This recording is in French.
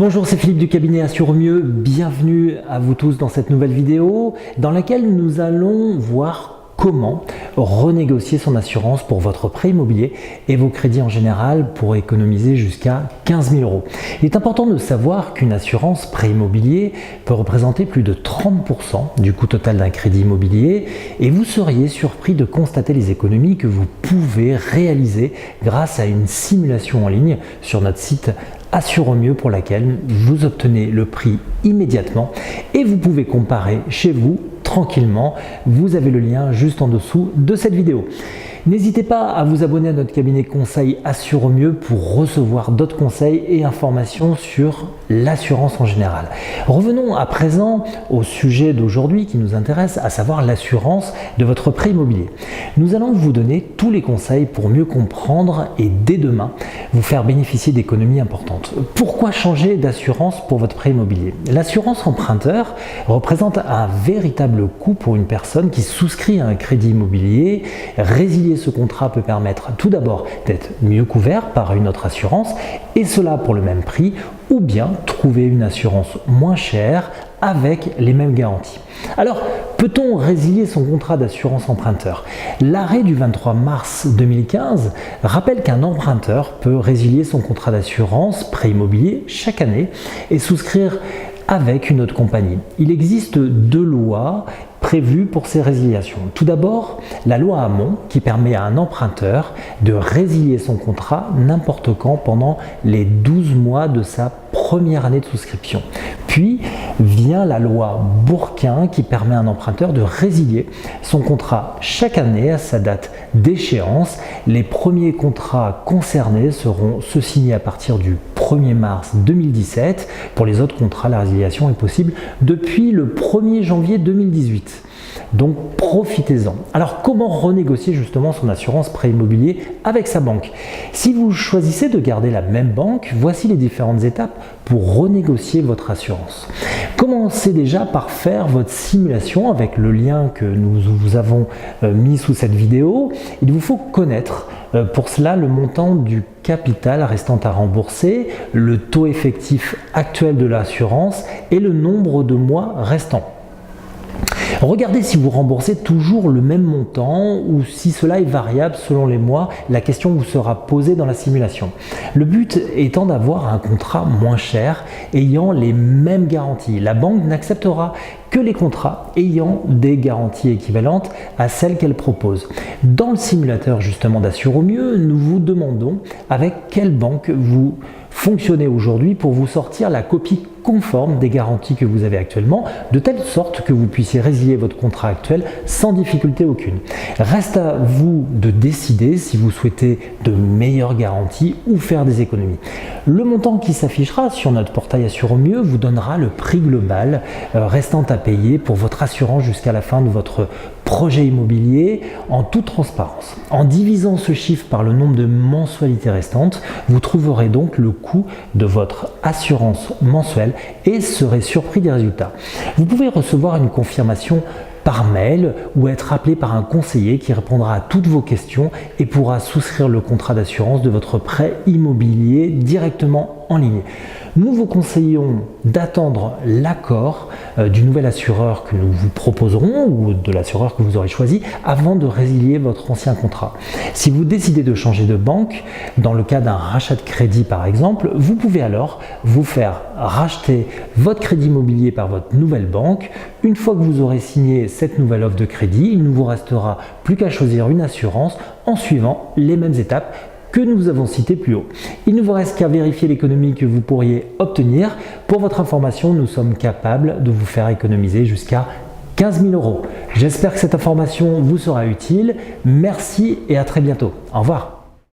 Bonjour, c'est Philippe du cabinet Assure Mieux. Bienvenue à vous tous dans cette nouvelle vidéo dans laquelle nous allons voir comment renégocier son assurance pour votre prêt immobilier et vos crédits en général pour économiser jusqu'à 15 000 euros. Il est important de savoir qu'une assurance prêt immobilier peut représenter plus de 30% du coût total d'un crédit immobilier et vous seriez surpris de constater les économies que vous pouvez réaliser grâce à une simulation en ligne sur notre site Assure Mieux pour laquelle vous obtenez le prix immédiatement et vous pouvez comparer chez vous tranquillement. Vous avez le lien juste en dessous de cette vidéo. N'hésitez pas à vous abonner à notre cabinet conseil Assure Mieux pour recevoir d'autres conseils et informations sur l'assurance en général. Revenons à présent au sujet d'aujourd'hui qui nous intéresse, à savoir l'assurance de votre prêt immobilier. Nous allons vous donner tous les conseils pour mieux comprendre et dès demain vous faire bénéficier d'économies importantes. Pourquoi changer d'assurance pour votre prêt immobilier? L'assurance emprunteur représente un véritable coût pour une personne qui souscrit à un crédit immobilier. Résilier ce contrat peut permettre tout d'abord d'être mieux couvert par une autre assurance et cela pour le même prix, ou bien trouver une assurance moins chère avec les mêmes garanties. Alors, peut-on résilier son contrat d'assurance emprunteur? L'arrêt du 23 mars 2015 rappelle qu'un emprunteur peut résilier son contrat d'assurance prêt immobilier chaque année et souscrire avec une autre compagnie. Il existe deux lois prévues pour ces résiliations. Tout d'abord, la loi Hamon qui permet à un emprunteur de résilier son contrat n'importe quand pendant les 12 mois de sa première année de souscription. Puis vient la loi Bourquin qui permet à un emprunteur de résilier son contrat chaque année à sa date d'échéance. Les premiers contrats concernés seront ceux signés à partir du 1er mars 2017. Pour les autres contrats, la résiliation est possible depuis le 1er janvier 2018. Donc profitez-en. Alors comment renégocier justement son assurance prêt immobilier avec sa banque? Si vous choisissez de garder la même banque, voici les différentes étapes pour renégocier votre assurance. Commencez déjà par faire votre simulation avec le lien que nous vous avons mis sous cette vidéo. Il vous faut connaître pour cela le montant du capital restant à rembourser, le taux effectif actuel de l'assurance et le nombre de mois restants. Regardez si vous remboursez toujours le même montant ou si cela est variable selon les mois. La question vous sera posée dans la simulation. Le but étant d'avoir un contrat moins cher ayant les mêmes garanties. La banque n'acceptera que les contrats ayant des garanties équivalentes à celles qu'elle propose. Dans le simulateur justement d'Assure Mieux, nous vous demandons avec quelle banque vous fonctionnez aujourd'hui pour vous sortir la copie conforme des garanties que vous avez actuellement, de telle sorte que vous puissiez résilier votre contrat actuel sans difficulté aucune. Reste à vous de décider si vous souhaitez de meilleures garanties ou faire des économies. Le montant qui s'affichera sur notre portail Assure Mieux vous donnera le prix global restant à payer pour votre assurance jusqu'à la fin de votre projet immobilier en toute transparence. En divisant ce chiffre par le nombre de mensualités restantes, vous trouverez donc le coût de votre assurance mensuelle et serez surpris des résultats. Vous pouvez recevoir une confirmation par mail ou être appelé par un conseiller qui répondra à toutes vos questions et pourra souscrire le contrat d'assurance de votre prêt immobilier directement en ligne. Nous vous conseillons d'attendre l'accord du nouvel assureur que nous vous proposerons ou de l'assureur que vous aurez choisi avant de résilier votre ancien contrat. Si vous décidez de changer de banque, dans le cas d'un rachat de crédit par exemple, vous pouvez alors vous faire racheter votre crédit immobilier par votre nouvelle banque. Une fois que vous aurez signé cette nouvelle offre de crédit, il ne vous restera plus qu'à choisir une assurance en suivant les mêmes étapes que nous avons cité plus haut. Il ne vous reste qu'à vérifier l'économie que vous pourriez obtenir. Pour votre information, nous sommes capables de vous faire économiser jusqu'à 15 000 euros. J'espère que cette information vous sera utile. Merci et à très bientôt. Au revoir.